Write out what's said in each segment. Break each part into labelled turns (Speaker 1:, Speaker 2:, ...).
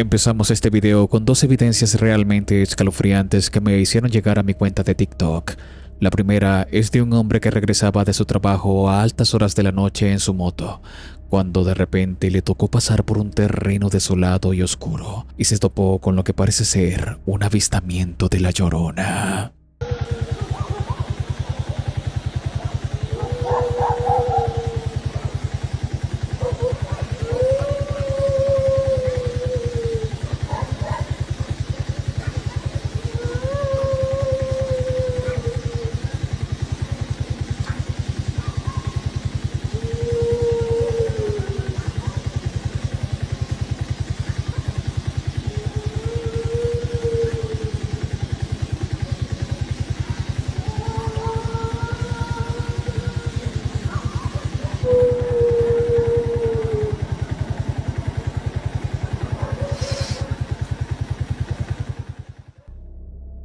Speaker 1: Empezamos este video con dos evidencias realmente escalofriantes que me hicieron llegar a mi cuenta de TikTok. La primera es de un hombre que regresaba de su trabajo a altas horas de la noche en su moto, cuando de repente le tocó pasar por un terreno desolado y oscuro, y se topó con lo que parece ser un avistamiento de la Llorona.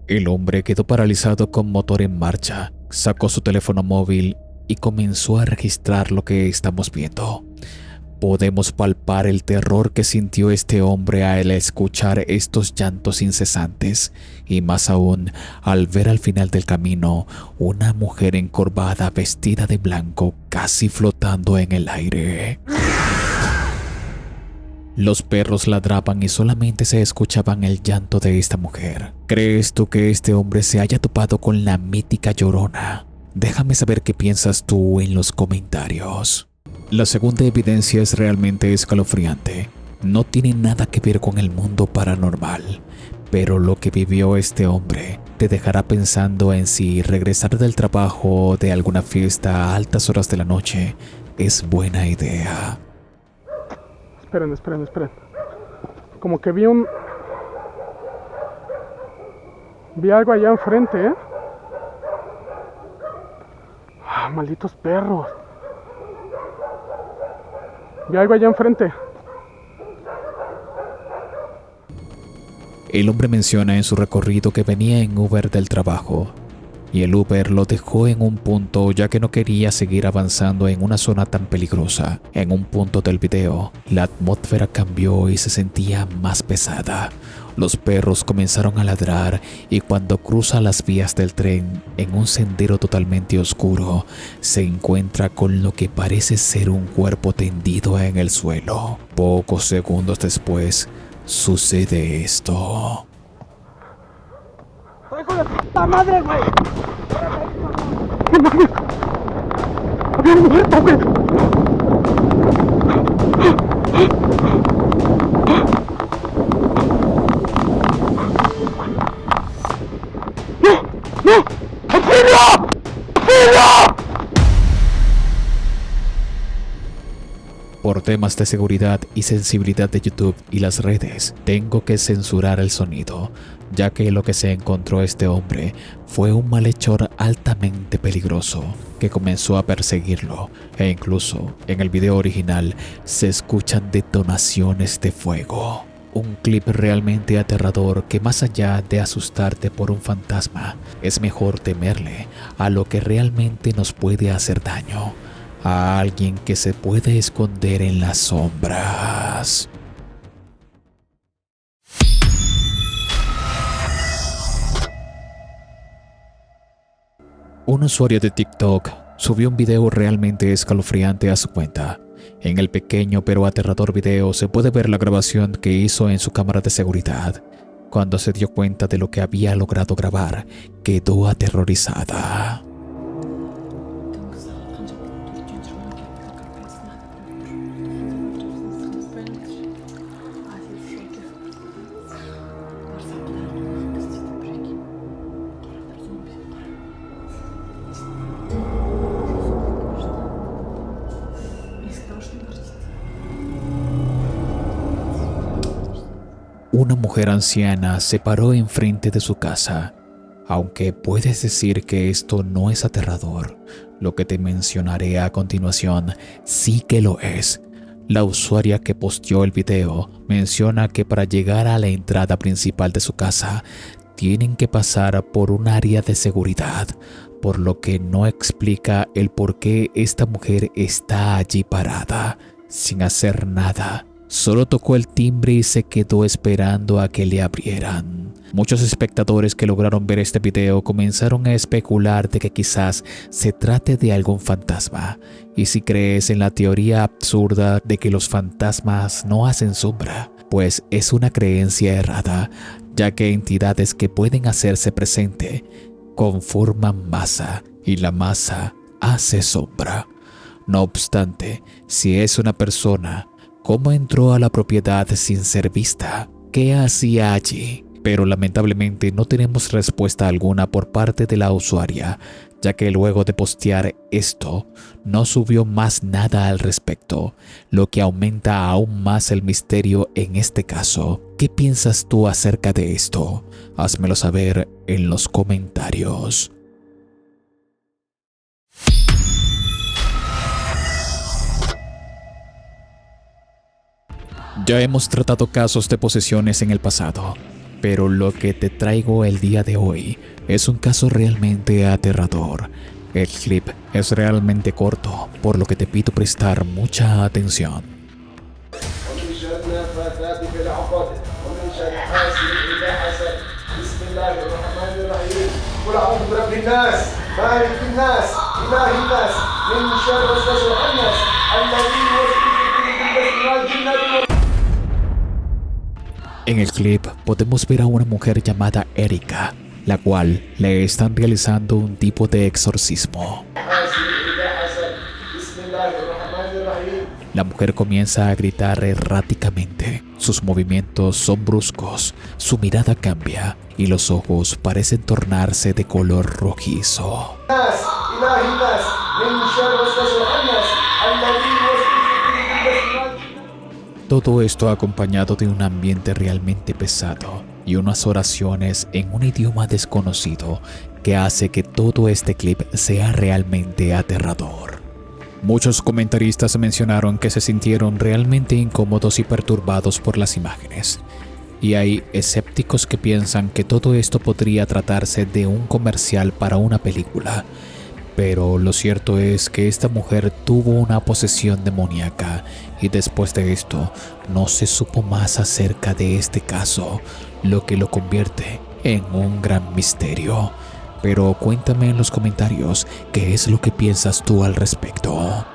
Speaker 1: El hombre quedó paralizado con motor en marcha, sacó su teléfono móvil y comenzó a registrar lo que estamos viendo. Podemos palpar el terror que sintió este hombre al escuchar estos llantos incesantes y más aún al ver al final del camino una mujer encorvada vestida de blanco casi flotando en el aire. Los perros ladraban y solamente se escuchaban el llanto de esta mujer. ¿Crees tú que este hombre se haya topado con la mítica Llorona? Déjame saber qué piensas tú en los comentarios. La segunda evidencia es realmente escalofriante. No tiene nada que ver con el mundo paranormal, pero lo que vivió este hombre te dejará pensando en si regresar del trabajo o de alguna fiesta a altas horas de la noche es buena idea.
Speaker 2: Esperen. Como que vi algo allá enfrente, ¿eh? Ah, malditos perros. Vi algo allá enfrente.
Speaker 1: El hombre menciona en su recorrido que venía en Uber del trabajo y el Uber lo dejó en un punto ya que no quería seguir avanzando en una zona tan peligrosa. En un punto del video, la atmósfera cambió y se sentía más pesada. Los perros comenzaron a ladrar y cuando cruza las vías del tren en un sendero totalmente oscuro, se encuentra con lo que parece ser un cuerpo tendido en el suelo. Pocos segundos después, sucede esto.
Speaker 2: ¡Hijo de puta madre, güey! ¡Había un muerto, güey! ¡No! ¡Auxilio! ¡Auxilio!
Speaker 1: Por temas de seguridad y sensibilidad de YouTube y las redes, tengo que censurar el sonido, ya que lo que se encontró este hombre fue un malhechor altamente peligroso que comenzó a perseguirlo, e incluso en el video original se escuchan detonaciones de fuego. Un clip realmente aterrador que, más allá de asustarte por un fantasma, es mejor temerle a lo que realmente nos puede hacer daño, a alguien que se puede esconder en las sombras. Un usuario de TikTok subió un video realmente escalofriante a su cuenta. En el pequeño pero aterrador video se puede ver la grabación que hizo en su cámara de seguridad. Cuando se dio cuenta de lo que había logrado grabar, quedó aterrorizada. Una mujer anciana se paró enfrente de su casa. Aunque puedes decir que esto no es aterrador, lo que te mencionaré a continuación sí que lo es. La usuaria que posteó el video menciona que para llegar a la entrada principal de su casa tienen que pasar por un área de seguridad, por lo que no explica el por qué esta mujer está allí parada, sin hacer nada, Solo tocó el timbre y se quedó esperando a que le abrieran. Muchos espectadores que lograron ver este video comenzaron a especular de que quizás se trate de algún fantasma. Y si crees en la teoría absurda de que los fantasmas no hacen sombra, pues es una creencia errada, ya que entidades que pueden hacerse presente conforman masa y la masa hace sombra. No obstante, si es una persona, ¿cómo entró a la propiedad sin ser vista? ¿Qué hacía allí? Pero lamentablemente no tenemos respuesta alguna por parte de la usuaria, ya que luego de postear esto, no subió más nada al respecto, lo que aumenta aún más el misterio en este caso. ¿Qué piensas tú acerca de esto? Házmelo saber en los comentarios. Ya hemos tratado casos de posesiones en el pasado, pero lo que te traigo el día de hoy es un caso realmente aterrador. El clip es realmente corto, por lo que te pido prestar mucha atención. En el clip podemos ver a una mujer llamada Erika, la cual le están realizando un tipo de exorcismo. La mujer comienza a gritar erráticamente. Sus movimientos son bruscos, su mirada cambia y los ojos parecen tornarse de color rojizo. Todo esto acompañado de un ambiente realmente pesado y unas oraciones en un idioma desconocido que hace que todo este clip sea realmente aterrador. Muchos comentaristas mencionaron que se sintieron realmente incómodos y perturbados por las imágenes. Y hay escépticos que piensan que todo esto podría tratarse de un comercial para una película. Pero lo cierto es que esta mujer tuvo una posesión demoníaca y después de esto no se supo más acerca de este caso, lo que lo convierte en un gran misterio. Pero cuéntame en los comentarios qué es lo que piensas tú al respecto.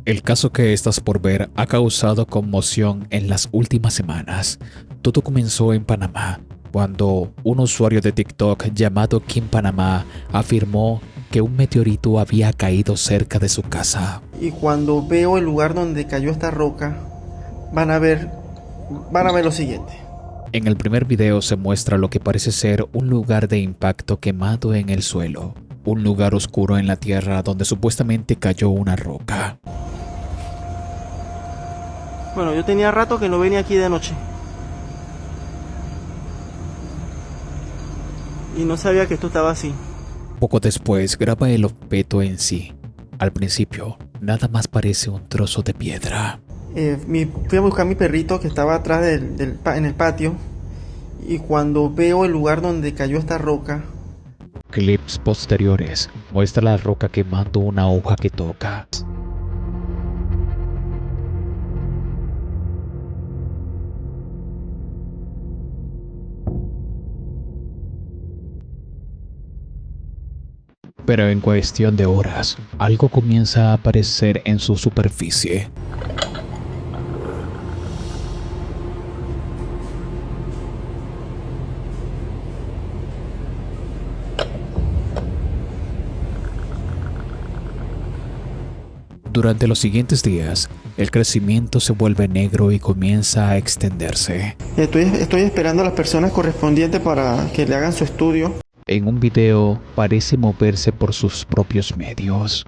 Speaker 1: El caso que estás por ver ha causado conmoción en las últimas semanas. Todo comenzó en Panamá, cuando un usuario de TikTok llamado Kim Panamá afirmó que un meteorito había caído cerca de su casa.
Speaker 3: Y cuando veo el lugar donde cayó esta roca, van a ver lo siguiente.
Speaker 1: En el primer video se muestra lo que parece ser un lugar de impacto quemado en el suelo, un lugar oscuro en la tierra donde supuestamente cayó una roca.
Speaker 3: Bueno, yo tenía rato que no venía aquí de noche. Y no sabía que esto estaba así.
Speaker 1: Poco después graba el objeto en sí. Al principio, nada más parece un trozo de piedra.
Speaker 3: Fui a buscar a mi perrito que estaba atrás en el patio. Y cuando veo el lugar donde cayó esta roca...
Speaker 1: Clips posteriores muestra la roca quemando una hoja que toca. Pero en cuestión de horas, algo comienza a aparecer en su superficie. Durante los siguientes días, el crecimiento se vuelve negro y comienza a extenderse.
Speaker 3: Estoy esperando a las personas correspondientes para que le hagan su estudio.
Speaker 1: En un video parece moverse por sus propios medios.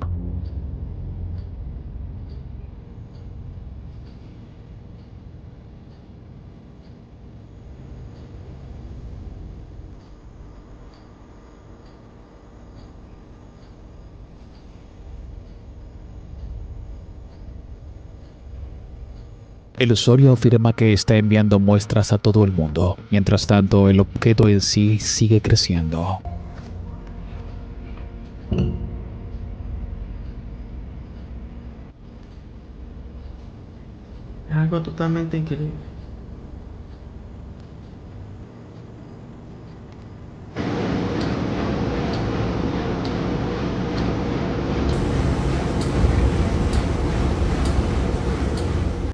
Speaker 1: El usuario afirma que está enviando muestras a todo el mundo. Mientras tanto, el objeto en sí sigue creciendo.
Speaker 3: Es algo totalmente increíble.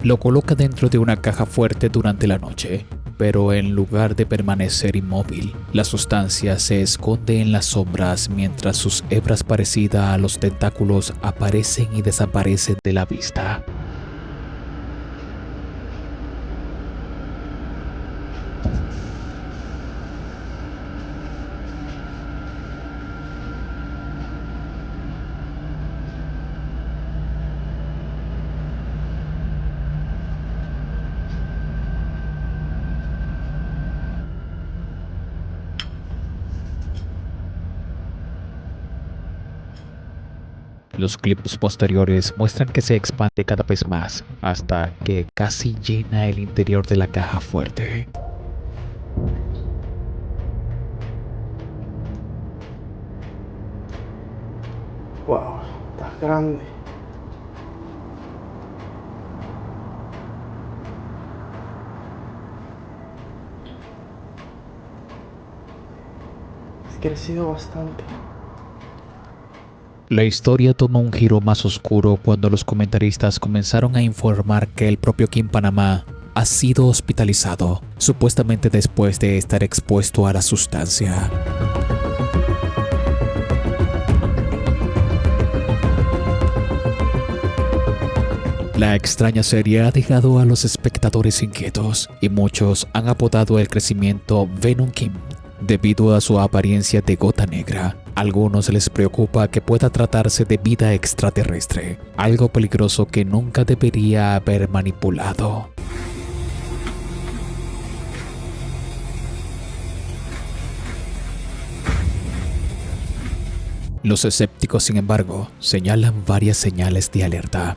Speaker 1: Lo coloca dentro de una caja fuerte durante la noche, pero en lugar de permanecer inmóvil, la sustancia se esconde en las sombras mientras sus hebras parecidas a los tentáculos aparecen y desaparecen de la vista. Los clips posteriores muestran que se expande cada vez más hasta que casi llena el interior de la caja fuerte.
Speaker 3: Wow, está grande. Ha crecido bastante.
Speaker 1: La historia toma un giro más oscuro cuando los comentaristas comenzaron a informar que el propio Kim Panamá ha sido hospitalizado, supuestamente después de estar expuesto a la sustancia. La extraña serie ha dejado a los espectadores inquietos y muchos han apodado el crecimiento Venom Kim debido a su apariencia de gota negra. A algunos les preocupa que pueda tratarse de vida extraterrestre, algo peligroso que nunca debería haber manipulado. Los escépticos, sin embargo, señalan varias señales de alerta.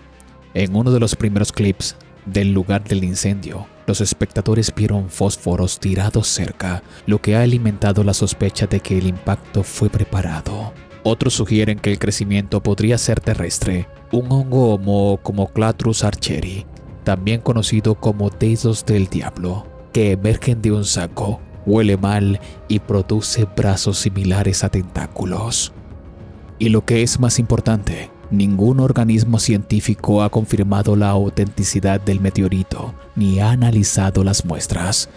Speaker 1: En uno de los primeros clips del lugar del incendio, los espectadores vieron fósforos tirados cerca, lo que ha alimentado la sospecha de que el impacto fue preparado. Otros sugieren que el crecimiento podría ser terrestre, un hongo homo como Clatrus archeri, también conocido como dedos del diablo, que emergen de un saco, huele mal y produce brazos similares a tentáculos. Y lo que es más importante, ningún organismo científico ha confirmado la autenticidad del meteorito ni ha analizado las muestras.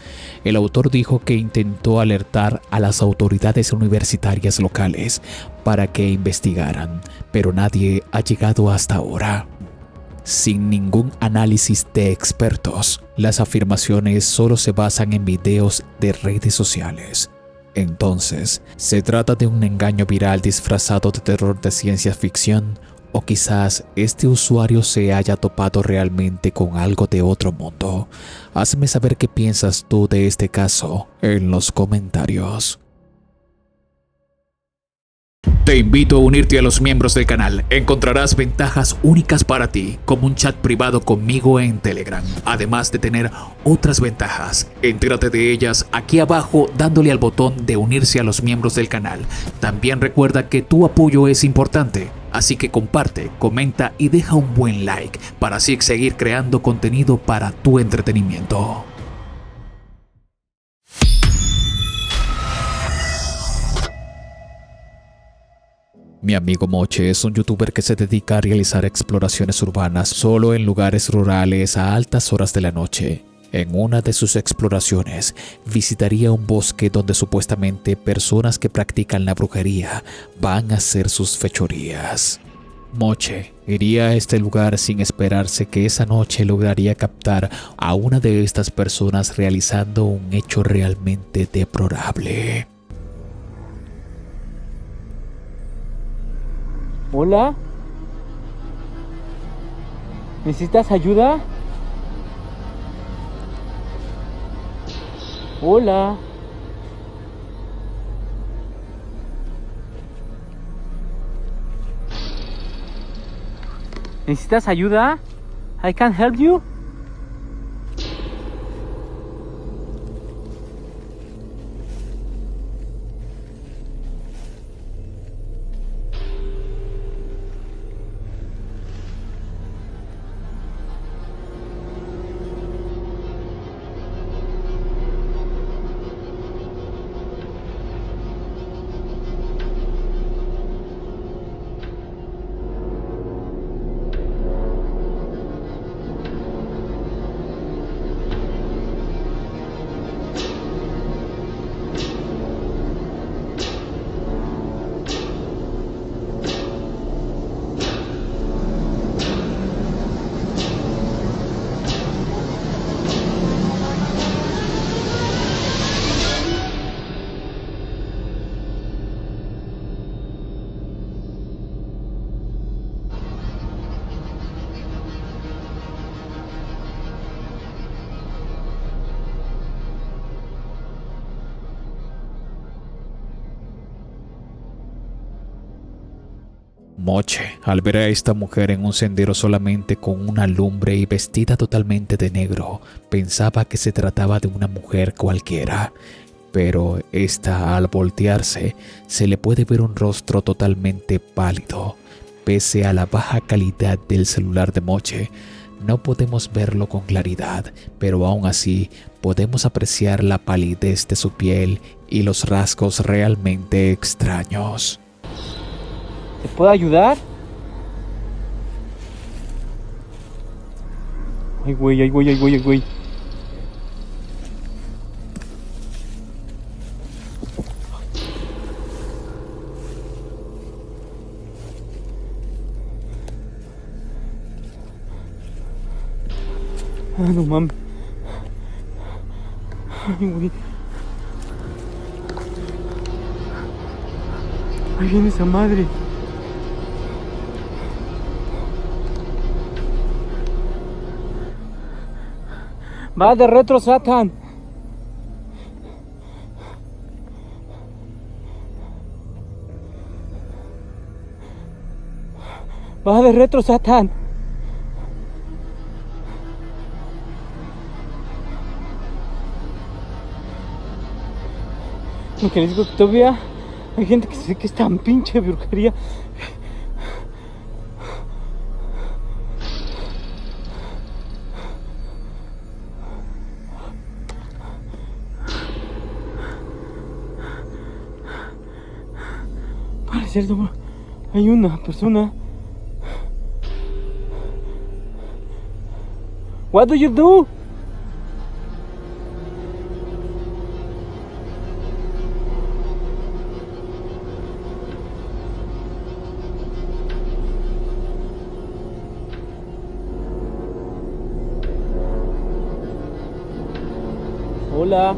Speaker 1: El autor dijo que intentó alertar a las autoridades universitarias locales para que investigaran, pero nadie ha llegado hasta ahora. Sin ningún análisis de expertos, las afirmaciones solo se basan en videos de redes sociales. Entonces, ¿se trata de un engaño viral disfrazado de terror de ciencia ficción? ¿O quizás este usuario se haya topado realmente con algo de otro mundo? Hazme saber qué piensas tú de este caso en los comentarios. Te invito a unirte a los miembros del canal. Encontrarás ventajas únicas para ti, como un chat privado conmigo en Telegram, además de tener otras ventajas. Entérate de ellas aquí abajo dándole al botón de unirse a los miembros del canal. También recuerda que tu apoyo es importante, así que comparte, comenta y deja un buen like para así seguir creando contenido para tu entretenimiento. Mi amigo Moche es un youtuber que se dedica a realizar exploraciones urbanas solo en lugares rurales a altas horas de la noche. En una de sus exploraciones, visitaría un bosque donde supuestamente personas que practican la brujería van a hacer sus fechorías. Moche iría a este lugar sin esperarse que esa noche lograría captar a una de estas personas realizando un hecho realmente deplorable.
Speaker 4: Hola. ¿Necesitas ayuda? Hola. ¿Necesitas ayuda? I can help you.
Speaker 1: Moche, al ver a esta mujer en un sendero solamente con una lumbre y vestida totalmente de negro, pensaba que se trataba de una mujer cualquiera. Pero esta, al voltearse, se le puede ver un rostro totalmente pálido. Pese a la baja calidad del celular de Moche, no podemos verlo con claridad, pero aún así podemos apreciar la palidez de su piel y los rasgos realmente extraños.
Speaker 4: ¿Te puedo ayudar? Ay, güey, ay, güey, ay, güey, ay, güey. Ah, no mames. Ay, güey. Ahí viene esa madre. Va de retro, Satan. Va de retro, Satan. Lo que les digo, que todavía hay gente que se ve que es tan pinche brujería. Para ser cierto, hay una persona. What do you do? Hola.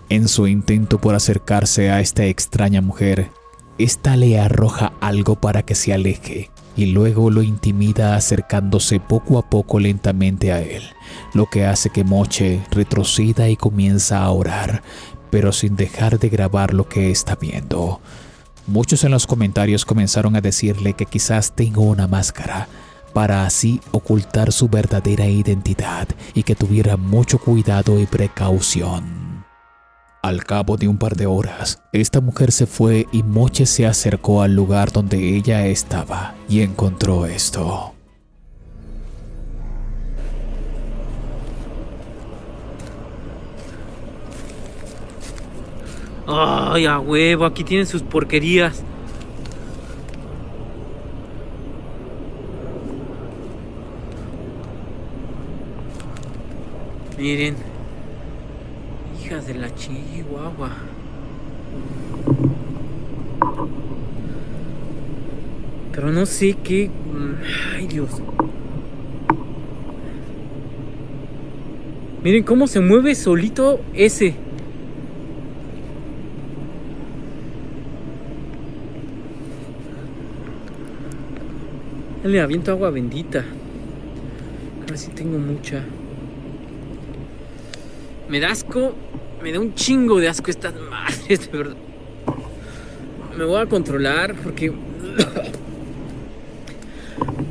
Speaker 1: En su intento por acercarse a esta extraña mujer, esta le arroja algo para que se aleje y luego lo intimida acercándose poco a poco lentamente a él, lo que hace que Moche retroceda y comienza a orar, pero sin dejar de grabar lo que está viendo. Muchos en los comentarios comenzaron a decirle que quizás tenga una máscara, para así ocultar su verdadera identidad y que tuviera mucho cuidado y precaución. Al cabo de un par de horas, esta mujer se fue y Moche se acercó al lugar donde ella estaba y encontró esto.
Speaker 4: Ay, a huevo, aquí tienen sus porquerías. Miren, hijas de la chihuahua. Pero no sé qué. Ay, Dios. Miren cómo se mueve solito ese. Le aviento agua bendita. A ver si tengo mucha. Me da asco. Me da un chingo de asco estas madres, de verdad. Me voy a controlar porque...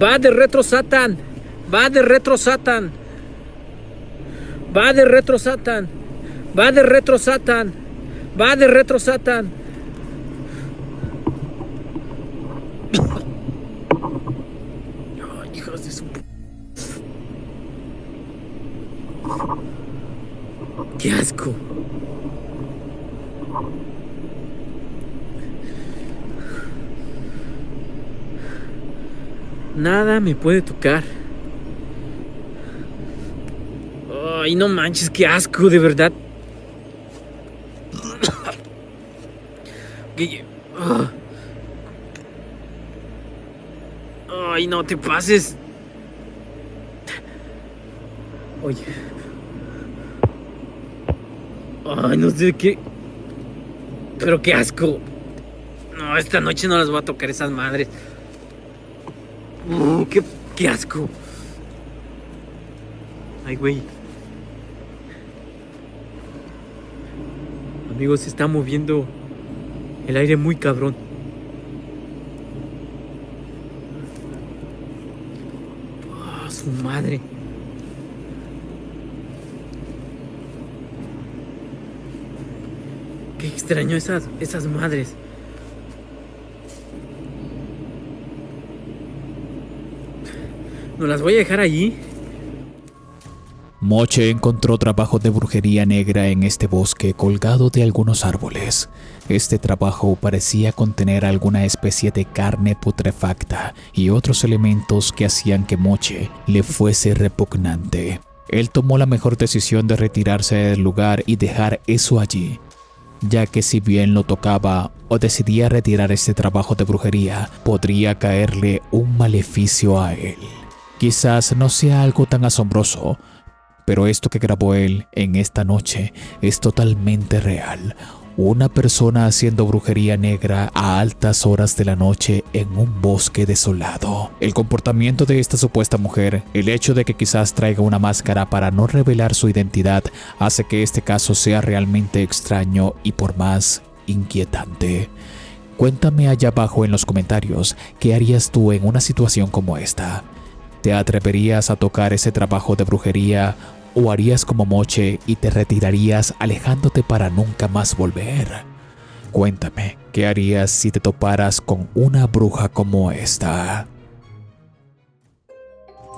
Speaker 4: Va de retro Satan. Va de retro Satan. Va de retro Satan. Va de retro Satan. Va de retro Satan. Ay, hijos de su... ¡Qué asco! Nada me puede tocar. Ay, no manches, qué asco, de verdad. Ay, no te pases. Oye. Ay, no sé qué. Pero qué asco. No, esta noche no las voy a tocar esas madres. Qué asco. Ay, güey. Amigos, se está moviendo El aire muy cabrón. Oh, su madre. Qué extraño esas madres. ¿No las voy a dejar allí?
Speaker 1: Moche encontró trabajo de brujería negra en este bosque colgado de algunos árboles. Este trabajo parecía contener alguna especie de carne putrefacta y otros elementos que hacían que Moche le fuese repugnante. Él tomó la mejor decisión de retirarse del lugar y dejar eso allí, ya que si bien lo tocaba o decidía retirar este trabajo de brujería, podría caerle un maleficio a él. Quizás no sea algo tan asombroso, pero esto que grabó él en esta noche es totalmente real. Una persona haciendo brujería negra a altas horas de la noche en un bosque desolado. El comportamiento de esta supuesta mujer, el hecho de que quizás traiga una máscara para no revelar su identidad, hace que este caso sea realmente extraño y por más inquietante. Cuéntame allá abajo en los comentarios qué harías tú en una situación como esta. ¿Te atreverías a tocar ese trabajo de brujería o harías como Moche y te retirarías alejándote para nunca más volver? Cuéntame, ¿qué harías si te toparas con una bruja como esta?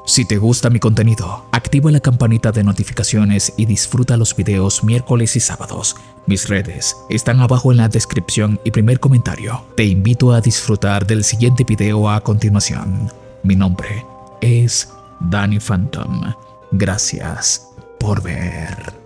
Speaker 1: Si te gusta mi contenido, activa la campanita de notificaciones y disfruta los videos miércoles y sábados. Mis redes están abajo en la descripción y primer comentario. Te invito a disfrutar del siguiente video a continuación. Mi nombre es Danny Phantom. Gracias por ver.